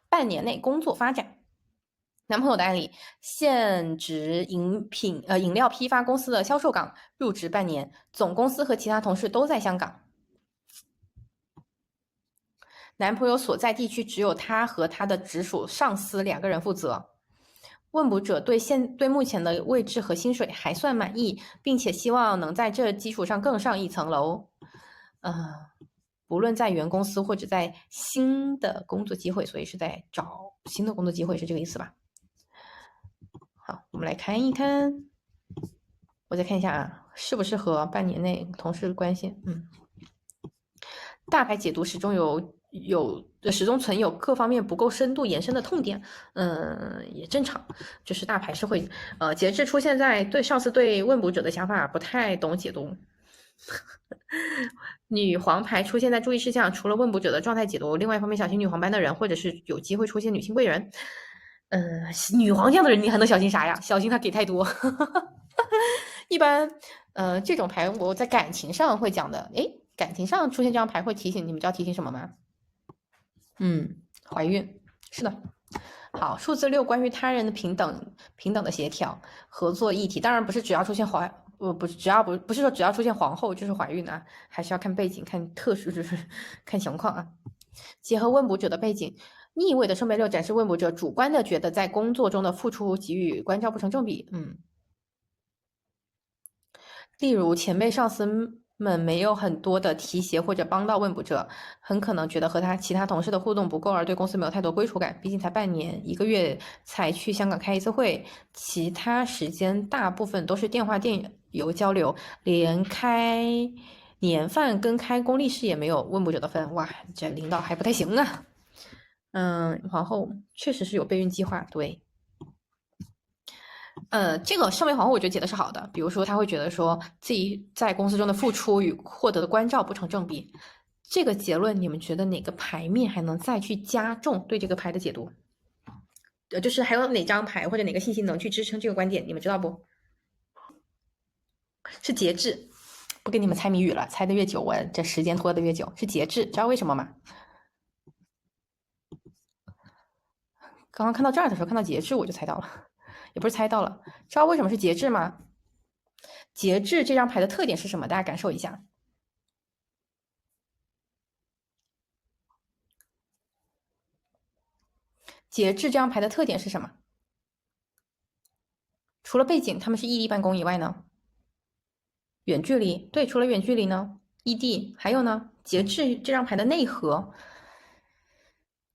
半年内工作发展。男朋友的案例，现职饮料批发公司的销售岗，入职半年，总公司和其他同事都在香港。男朋友所在地区只有他和他的直属上司2个人负责。问卜者对目前的位置和薪水还算满意，并且希望能在这基础上更上一层楼。不论在原公司或者在新的工作机会，所以是在找新的工作机会，是这个意思吧？好，我们来看一看，我再看一下啊，适不适合半年内同事关系？大牌解读始终存有各方面不够深度延伸的痛点，也正常，就是大牌是会，节制出现在上司对问卜者的想法不太懂解读。女皇牌出现在注意事项，除了问卜者的状态解读，另外一方面小心女皇班的人，或者是有机会出现女性贵人。女皇这样的人你还能小心啥呀？小心他给太多。一般，这种牌我在感情上会讲的，感情上出现这样牌会提醒你们，知道提醒什么吗？怀孕，是的。好，数字6，关于他人的平等的协调合作议题，当然不是只要出现不是说只要出现皇后就是怀孕啊，还是要看背景，看特殊，就是看情况啊。结合问卜者的背景，逆位的圣杯6展示问卜者主观的觉得在工作中的付出给予关照不成正比。例如前辈上司们没有很多的提携或者帮到问卜者，很可能觉得和他其他同事的互动不够，而对公司没有太多归属感。毕竟才半年1个月才去香港开一次会，其他时间大部分都是电话电邮交流，连开年饭跟开工立事也没有问卜者的份。哇，这领导还不太行啊。皇后确实是有备孕计划，对。这个上面皇后我觉得解的是好的，比如说他会觉得说自己在公司中的付出与获得的关照不成正比，这个结论你们觉得哪个牌面还能再去加重对这个牌的解读？就是还有哪张牌或者哪个信息能去支撑这个观点？你们知道不？是节制，不给你们猜谜语了，猜的越久，我这时间拖得越久，是节制，知道为什么吗？刚刚看到这儿的时候，看到节制我就猜到了，也不是猜到了，知道为什么是节制吗？节制这张牌的特点是什么？大家感受一下。节制这张牌的特点是什么？除了背景他们是异地办公以外呢？远距离，对，除了远距离呢？异地，还有呢？节制这张牌的内核，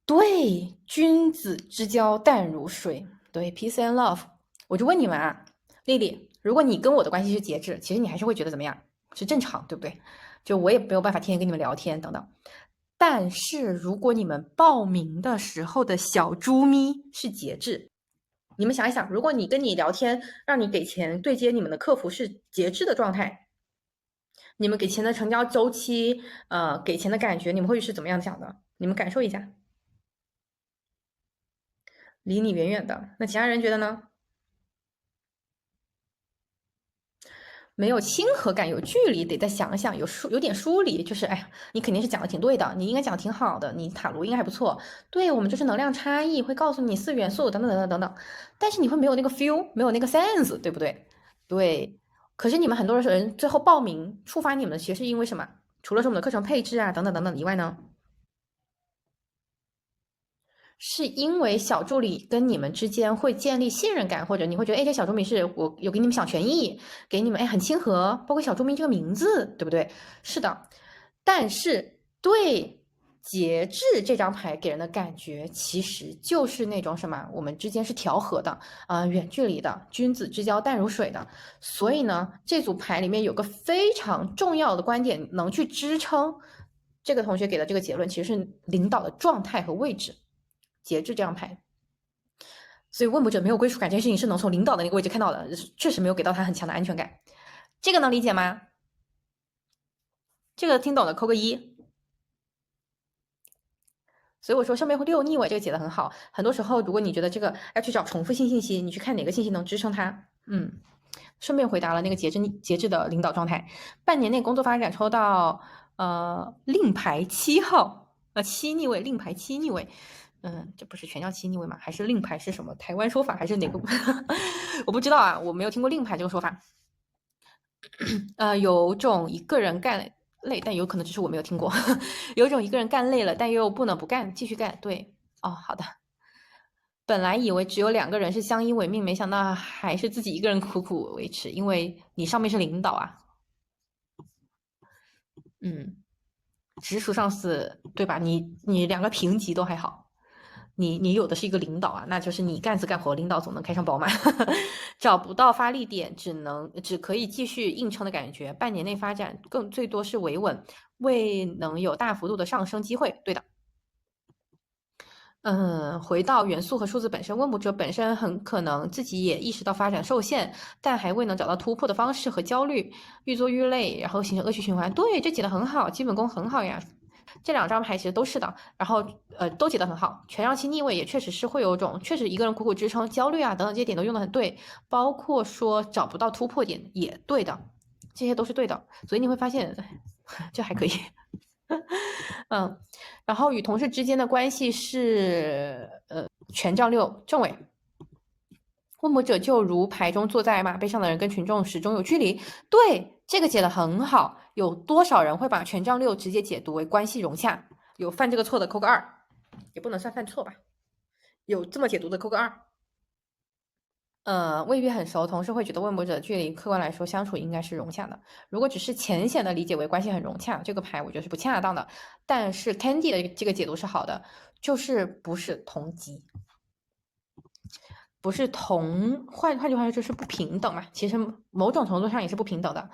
对，君子之交淡如水，对 ，peace and love。我就问你们啊，丽丽，如果你跟我的关系是节制，其实你还是会觉得怎么样？是正常，对不对？就我也没有办法天天跟你们聊天等等。但是如果你们报名的时候的小猪咪是节制，你们想一想，如果你跟你聊天，让你给钱对接你们的客服是节制的状态，你们给钱的成交周期，给钱的感觉，你们会是怎么样想的？你们感受一下。离你远远的，那其他人觉得呢？没有亲和感，有距离，得再想想，有点疏离，就是哎呀，你肯定是讲的挺对的，你应该讲的挺好的，你塔罗应该还不错。对，我们就是能量差异，会告诉你4元素等等等等等等，但是你会没有那个 feel，没有那个 sense，对不对？对。可是你们很多人最后报名触发你们的，其实是因为什么？除了是我们的课程配置啊等等等等以外呢？是因为小助理跟你们之间会建立信任感，或者你会觉得，哎，这小助理是我有给你们想权益，给你们，哎，很亲和，包括小助理这个名字，对不对？是的，但是对节制这张牌给人的感觉，其实就是那种什么，我们之间是调和的，远距离的，君子之交淡如水的。所以呢，这组牌里面有个非常重要的观点，能去支撑这个同学给的这个结论，其实是领导的状态和位置。节制这张牌，所以问卜者没有归属感这件事情是能从领导的那个位置看到的，确实没有给到他很强的安全感。这个能理解吗？这个听懂的扣个1。所以我说上面会6逆位，这个解的很好。很多时候，如果你觉得这个要去找重复性信息，你去看哪个信息能支撑它。顺便回答了那个节制的领导状态。半年内工作发展抽到令牌7号，7逆位，令牌7逆位。这不是权杖七逆位吗？还是令牌是什么？台湾说法还是哪个？我不知道啊，我没有听过令牌这个说法。有种一个人干累，但有可能只是我没有听过。有种一个人干累了，但又不能不干，继续干。对，哦，好的。本来以为只有2个人是相依为命，没想到还是自己一个人苦苦维持，因为你上面是领导啊。直属上司对吧？你2个平级都还好，你有的是一个领导啊，那就是你干死干活，领导总能开上宝马。找不到发力点，只可以继续硬撑的感觉。半年内发展最多是维稳，未能有大幅度的上升机会。对的。回到元素和数字本身，问卜者本身很可能自己也意识到发展受限，但还未能找到突破的方式和焦虑，愈做愈累，然后形成恶性循环。对，这解得很好，基本功很好呀。这2张牌其实都是的，然后都解得很好。权杖七逆位也确实是会有种，确实一个人苦苦支撑、焦虑啊等等这些点都用得很对，包括说找不到突破点也对的，这些都是对的，所以你会发现这还可以。然后与同事之间的关系是权杖六正位。问卜者就如牌中坐在马背上的人跟群众始终有距离。对，这个解得很好。有多少人会把权杖六直接解读为关系融洽？有犯这个错的扣个2，也不能算犯错吧。有这么解读的扣个2。未必很熟，同事会觉得问卜者距离客观来说相处应该是融洽的。如果只是浅显的理解为关系很融洽，这个牌我觉得是不恰当的。但是 Candy 的这个解读是好的，就是不是同级，不是同，换句话说就是不平等嘛。其实某种程度上也是不平等的。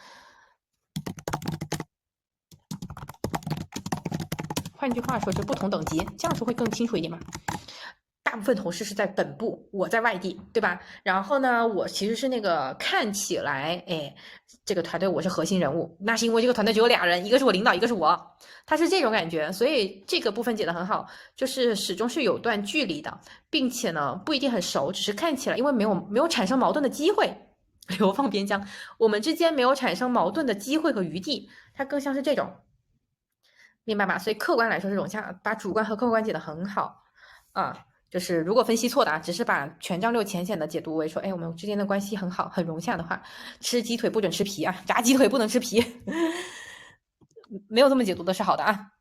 换句话说就是不同等级，这样说会更清楚一点嘛。大部分同事是在本部，我在外地，对吧？然后呢，我其实是那个看起来，这个团队我是核心人物，那是因为这个团队只有2人，一个是我领导，一个是我，他是这种感觉，所以这个部分解得很好，就是始终是有段距离的，并且呢不一定很熟，只是看起来，因为没有产生矛盾的机会，流放边疆，我们之间没有产生矛盾的机会和余地，它更像是这种，明白吧？所以客观来说是融洽，把主观和客观解得很好啊。就是如果分析错的啊，只是把权杖六浅显的解读为说，我们之间的关系很好，很融洽的话，吃鸡腿不准吃皮啊，炸鸡腿不能吃皮，没有这么解读的是好的啊。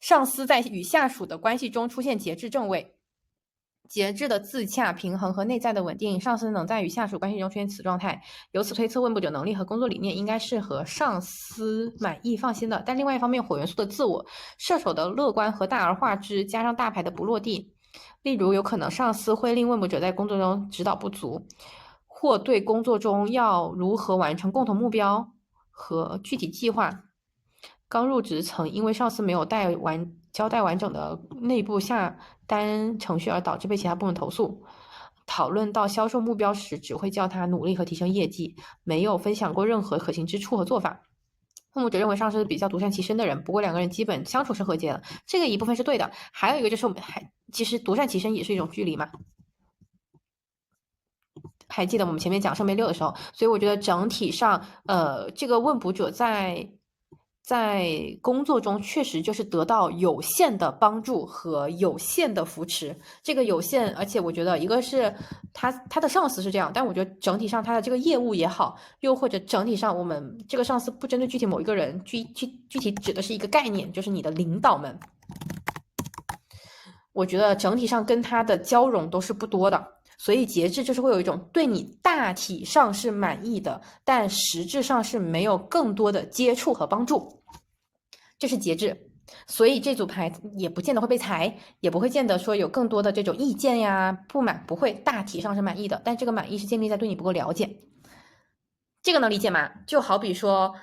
上司在与下属的关系中出现节制正位，节制的自洽、平衡和内在的稳定，上司能在与下属关系中出现此状态，由此推测问卜者能力和工作理念应该是和上司满意放心的。但另外一方面，火元素的自我、射手的乐观和大而化之，加上大牌的不落地。例如，有可能上司会令问卜者在工作中指导不足，或对工作中要如何完成共同目标和具体计划。刚入职曾因为上司没有交代完整的内部下单程序而导致被其他部门投诉。讨论到销售目标时，只会叫他努力和提升业绩，没有分享过任何可行之处和做法。父母者认为上司是比较独善其身的人，不过2个人基本相处是和谐的，这个一部分是对的。还有一个就是我们其实独善其身也是一种距离嘛。还记得我们前面讲圣杯6的时候，所以我觉得整体上，这个问卜者在工作中确实就是得到有限的帮助和有限的扶持。这个有限，而且我觉得一个是他的上司是这样，但我觉得整体上他的这个业务也好，又或者整体上我们这个上司不针对具体某一个人，具体指的是一个概念，就是你的领导们。我觉得整体上跟他的交融都是不多的。所以节制就是会有一种对你大体上是满意的，但实质上是没有更多的接触和帮助，这是节制。所以这组牌也不见得会被裁，也不会见得说有更多的这种意见呀、不满，不会，大体上是满意的，但这个满意是建立在对你不够了解。这个能理解吗？就好比说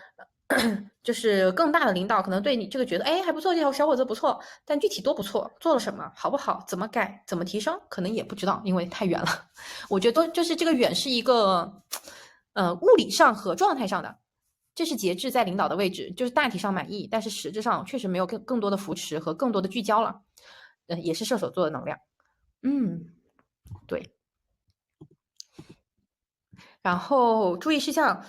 就是更大的领导可能对你这个觉得还不错，这条小伙子不错，但具体多不错，做了什么，好不好，怎么改，怎么提升，可能也不知道，因为太远了。我觉得就是这个远是一个物理上和状态上的，这是节制在领导的位置，就是大体上满意，但是实质上确实没有更多的扶持和更多的聚焦了。也是射手座的能量。对。然后注意事项，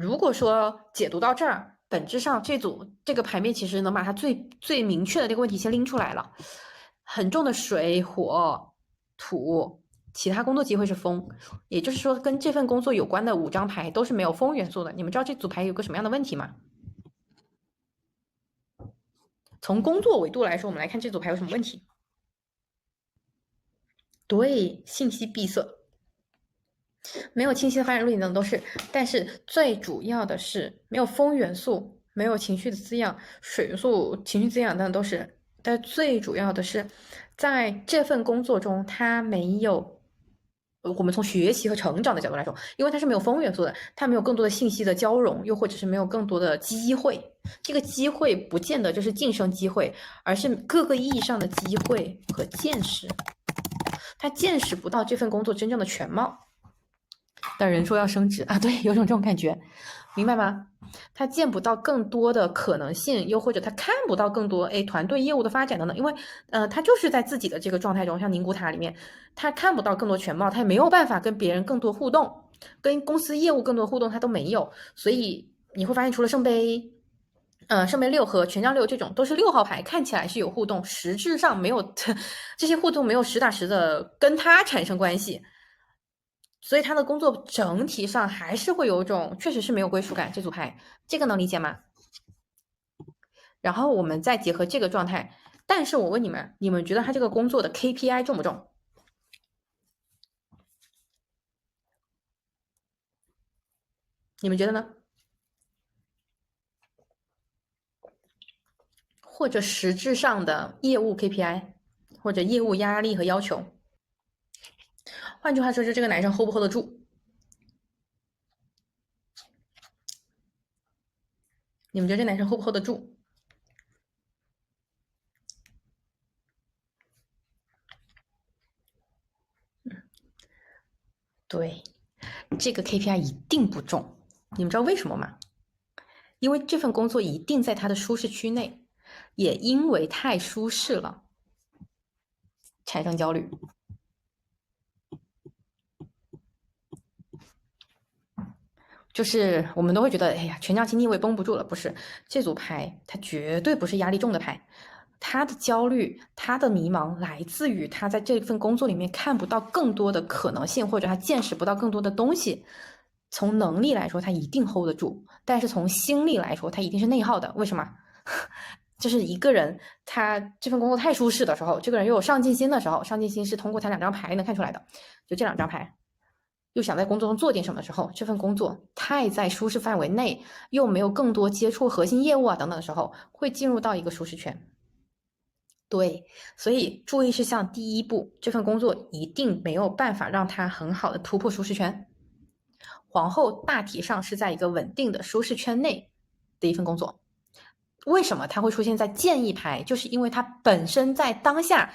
如果说解读到这儿，本质上这个牌面其实能把它最明确的这个问题先拎出来了。很重的水、火、土，其他工作机会是风，也就是说跟这份工作有关的5张牌都是没有风元素的。你们知道这组牌有个什么样的问题吗？从工作维度来说，我们来看这组牌有什么问题。对，信息闭塞，没有清晰的发展路径等都是，但是最主要的是没有风元素，没有情绪的滋养，水元素、情绪滋养等都是，但最主要的是，在这份工作中，它没有。我们从学习和成长的角度来说，因为它是没有风元素的，它没有更多的信息的交融，又或者是没有更多的机会。这个机会不见得就是晋升机会，而是各个意义上的机会和见识。他见识不到这份工作真正的全貌。但人说要升职啊，对，有种这种感觉，明白吗？他见不到更多的可能性，又或者他看不到更多团队业务的发展等等，因为他就是在自己的这个状态中，像宁古塔里面，他看不到更多全貌，他也没有办法跟别人更多互动，跟公司业务更多互动他都没有，所以你会发现除了圣杯。圣杯6和权杖6这种都是6号牌，看起来是有互动，实质上没有这些互动没有实打实的跟他产生关系，所以他的工作整体上还是会有一种确实是没有归属感。这组牌，这个能理解吗？然后我们再结合这个状态，但是我问你们，你们觉得他这个工作的 KPI 重不重？你们觉得呢？或者实质上的业务 KPI，或者业务压力和要求？换句话说，就这个男生 hold 不 hold 得住？你们觉得这男生 hold 不 hold 得住？对，这个 KPI 一定不重。你们知道为什么吗？因为这份工作一定在他的舒适区内，也因为太舒适了，产生焦虑。就是我们都会觉得，哎呀，权杖七逆位绷不住了。不是，这组牌它绝对不是压力重的牌，他的焦虑，他的迷茫来自于他在这份工作里面看不到更多的可能性，或者他见识不到更多的东西。从能力来说，他一定 hold 得住，但是从心力来说，他一定是内耗的。为什么？就是一个人，他这份工作太舒适的时候，这个人又有上进心的时候，上进心是通过他2张牌能看出来的，就这2张牌。又想在工作中做点什么的时候，这份工作太在舒适范围内，又没有更多接触核心业务啊等等的时候，会进入到一个舒适圈。对，所以注意事项第一步，这份工作一定没有办法让他很好的突破舒适圈。皇后大体上是在一个稳定的舒适圈内的一份工作。为什么它会出现在建议牌？就是因为它本身在当下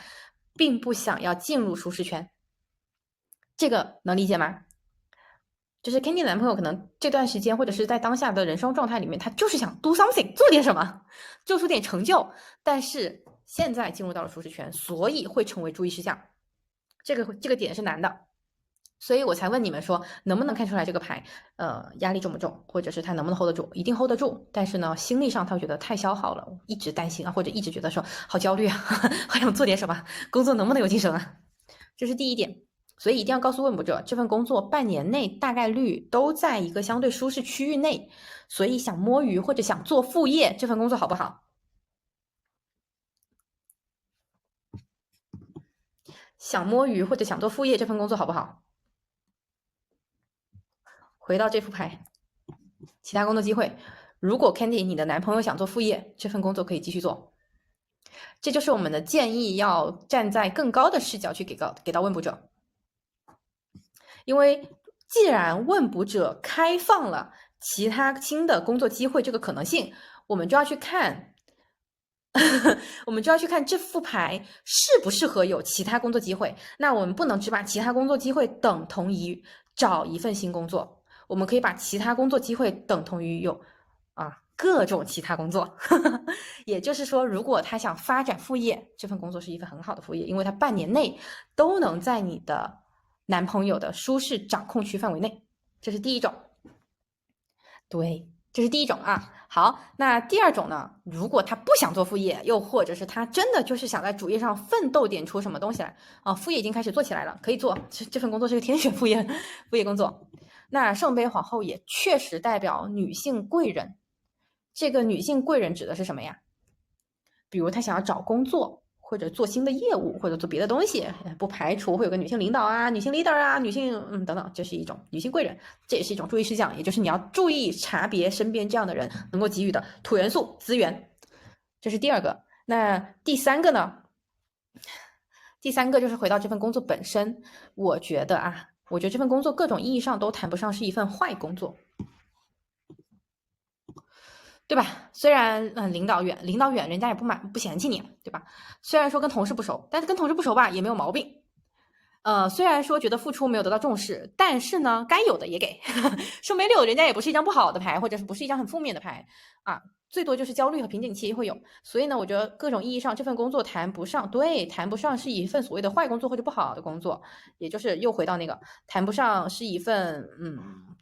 并不想要进入舒适圈。这个能理解吗？就是 Candy 的男朋友可能这段时间或者是在当下的人生状态里面，他就是想 do something 做点什么，做出点成就，但是现在进入到了舒适圈，所以会成为注意事项。这个点是难的，所以我才问你们说能不能看出来这个牌，压力重不重，或者是他能不能 hold 得住？一定 hold 得住，但是呢，心理上他会觉得太消耗了，一直担心啊，或者一直觉得说好焦虑啊，好想做点什么，工作能不能有晋升啊？这是第一点。所以一定要告诉问卜者，这份工作半年内大概率都在一个相对舒适区域内，所以想摸鱼或者想做副业，这份工作好不好？想摸鱼或者想做副业，这份工作好不好？回到这副牌，其他工作机会，如果 Candy 你的男朋友想做副业，这份工作可以继续做。这就是我们的建议，要站在更高的视角去给到问卜者。因为既然问卜者开放了其他新的工作机会这个可能性，我们就要去看，我们就要去看这副牌适不适合有其他工作机会。那我们不能只把其他工作机会等同于找一份新工作，我们可以把其他工作机会等同于有各种其他工作。也就是说，如果他想发展副业，这份工作是一份很好的副业，因为他半年内都能在你的男朋友的舒适掌控区范围内，这是第一种。对，这是第一种啊。好，那第二种呢？如果他不想做副业，又或者是他真的就是想在主业上奋斗点出什么东西来啊，副业已经开始做起来了，可以做，这份工作是个天选副业工作。那圣杯皇后也确实代表女性贵人，这个女性贵人指的是什么呀？比如她想要找工作，或者做新的业务，或者做别的东西，不排除会有个女性领导啊、女性 leader 啊、女性等等，这是一种女性贵人，这也是一种注意事项，也就是你要注意察别身边这样的人能够给予的土元素资源，这是第二个。那第三个呢？第三个就是回到这份工作本身，我觉得这份工作各种意义上都谈不上是一份坏工作。对吧？虽然领导远，人家也不嫌弃你，对吧？虽然说跟同事不熟，但是跟同事不熟吧也没有毛病。虽然说觉得付出没有得到重视，但是呢，该有的也给。圣杯六，人家也不是一张不好的牌，或者是不是一张很负面的牌啊，最多就是焦虑和瓶颈期会有。所以呢，我觉得各种意义上这份工作谈不上是一份所谓的坏工作或者不好的工作，也就是又回到那个谈不上是一份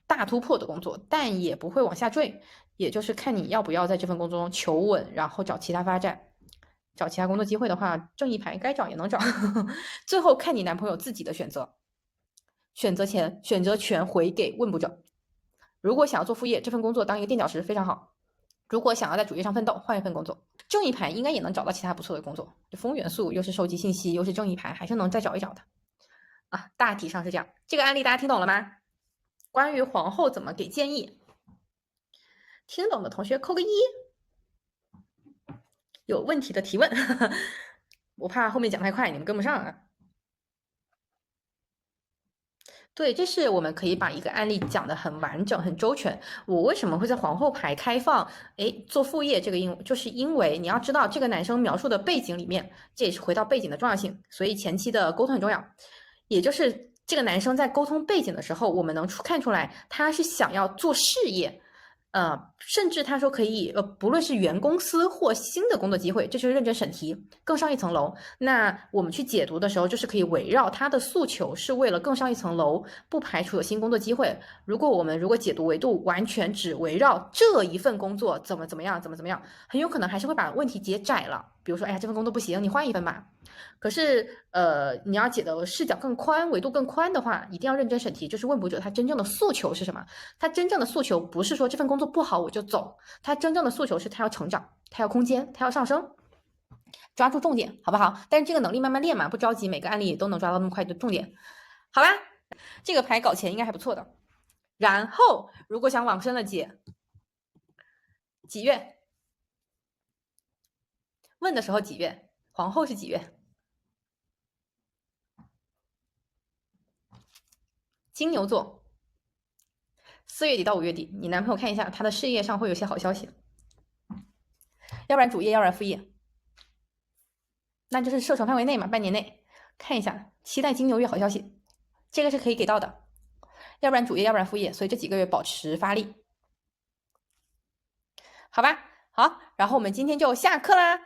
大突破的工作，但也不会往下坠。也就是看你要不要在这份工作中求稳，然后找其他发展，找其他工作机会的话，正义牌该找也能找。最后看你男朋友自己的选择，选择权回给问卜者。如果想要做副业，这份工作当一个垫脚石非常好；如果想要在主业上奋斗，换一份工作。正义牌应该也能找到其他不错的工作。风元素又是收集信息，又是正义牌，还是能再找一找的啊。大体上是这样。这个案例大家听懂了吗？关于皇后怎么给建议？听懂的同学扣个一，有问题的提问，我怕后面讲太快你们跟不上啊。对，这是我们可以把一个案例讲得很完整、很周全。我为什么会在皇后牌开放？做副业这个就是因为你要知道这个男生描述的背景里面，这也是回到背景的重要性，所以前期的沟通很重要。也就是这个男生在沟通背景的时候，我们能看出来他是想要做事业。甚至他说可以，不论是原公司或新的工作机会，这就是认真审题，更上一层楼。那我们去解读的时候，就是可以围绕他的诉求是为了更上一层楼，不排除有新工作机会。如果解读维度完全只围绕这一份工作怎么样，很有可能还是会把问题解窄了。比如说，哎呀，这份工作不行，你换一份吧。可是，你要解的视角更宽，维度更宽的话，一定要认真审题。就是问卜者他真正的诉求是什么？他真正的诉求不是说这份工作不好我就走，他真正的诉求是他要成长，他要空间，他要上升。抓住重点，好不好？但是这个能力慢慢练嘛，不着急，每个案例都能抓到那么快的重点，好吧？这个牌搞钱应该还不错的。然后，如果想往深了解，几月？问的时候几月？皇后是几月？金牛座，4月底到5月底，你男朋友看一下他的事业上会有些好消息，要不然主业，要不然副业，那就是射程范围内嘛，半年内看一下，期待金牛月好消息，这个是可以给到的，要不然主业，要不然副业，所以这几个月保持发力，好吧？好，然后我们今天就下课啦。